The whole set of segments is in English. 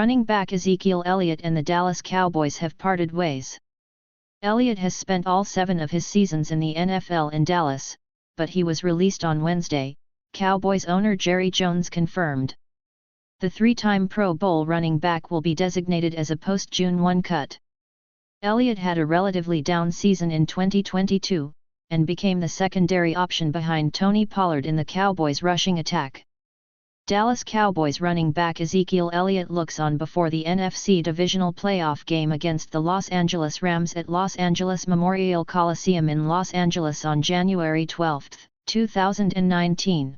Running back Ezekiel Elliott and the Dallas Cowboys have parted ways. Elliott has spent all 7 of his seasons in the NFL in Dallas, but he was released on Wednesday, Cowboys owner Jerry Jones confirmed. The 3-time Pro Bowl running back will be designated as a post-June 1 cut. Elliott had a relatively down season in 2022, and became the secondary option behind Tony Pollard in the Cowboys' rushing attack. Dallas Cowboys running back Ezekiel Elliott looks on before the NFC divisional playoff game against the Los Angeles Rams at Los Angeles Memorial Coliseum in Los Angeles on January 12, 2019.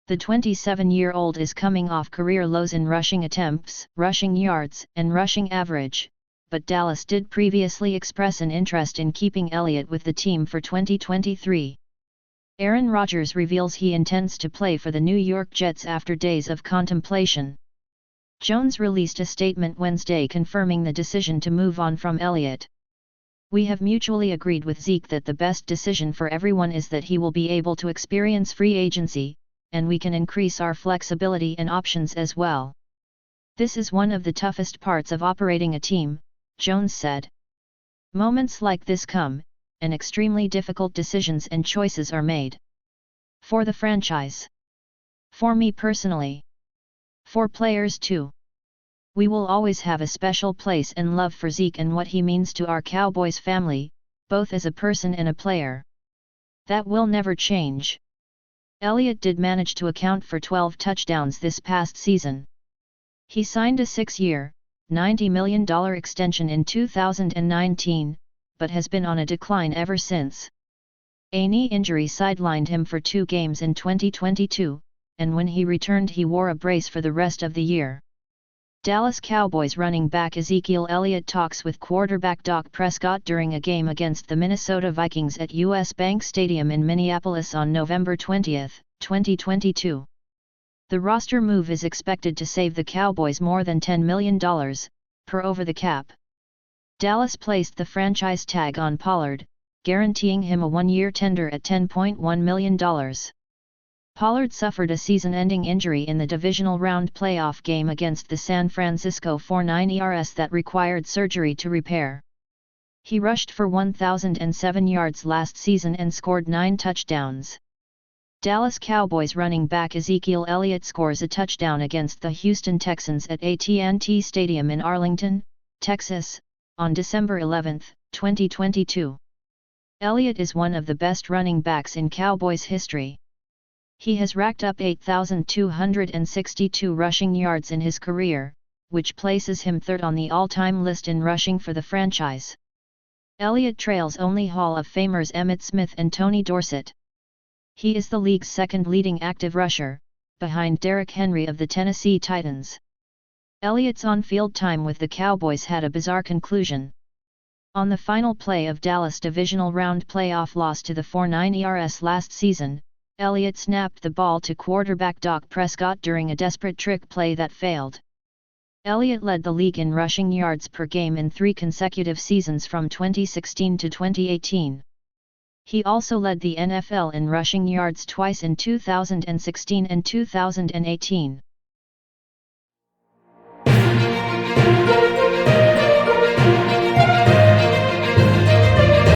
The 27-year-old is coming off career lows in rushing attempts, rushing yards, and rushing average, but Dallas did previously express an interest in keeping Elliott with the team for 2023. Aaron Rodgers reveals he intends to play for the New York Jets after days of contemplation. Jones released a statement Wednesday confirming the decision to move on from Elliott. "We have mutually agreed with Zeke that the best decision for everyone is that he will be able to experience free agency, and we can increase our flexibility and options as well. This is one of the toughest parts of operating a team," Jones said. "Moments like this come, and extremely difficult decisions and choices are made. For the franchise. For me personally. For players too. We will always have a special place and love for Zeke and what he means to our Cowboys family, both as a person and a player. That will never change." Elliott did manage to account for 12 touchdowns this past season. He signed a 6-year, $90 million extension in 2019, but has been on a decline ever since. A knee injury sidelined him for 2 games in 2022, and when he returned he wore a brace for the rest of the year. Dallas Cowboys running back Ezekiel Elliott talks with quarterback Dak Prescott during a game against the Minnesota Vikings at US Bank Stadium in Minneapolis on November 20, 2022. The roster move is expected to save the Cowboys more than $10 million, per over the cap. Dallas placed the franchise tag on Pollard, guaranteeing him a 1-year tender at $10.1 million. Pollard suffered a season-ending injury in the divisional round playoff game against the San Francisco 49ers that required surgery to repair. He rushed for 1,007 yards last season and scored 9 touchdowns. Dallas Cowboys running back Ezekiel Elliott scores a touchdown against the Houston Texans at AT&T Stadium in Arlington, Texas, on December 11, 2022. Elliott is one of the best running backs in Cowboys history. He has racked up 8,262 rushing yards in his career, which places him 3rd on the all-time list in rushing for the franchise. Elliott trails only Hall of Famers Emmitt Smith and Tony Dorsett. He is the league's 2nd leading active rusher, behind Derrick Henry of the Tennessee Titans. Elliott's on-field time with the Cowboys had a bizarre conclusion. On the final play of Dallas' divisional round playoff loss to the 49ers last season, Elliott snapped the ball to quarterback Dak Prescott during a desperate trick play that failed. Elliott led the league in rushing yards per game in 3 consecutive seasons from 2016 to 2018. He also led the NFL in rushing yards twice in 2016 and 2018.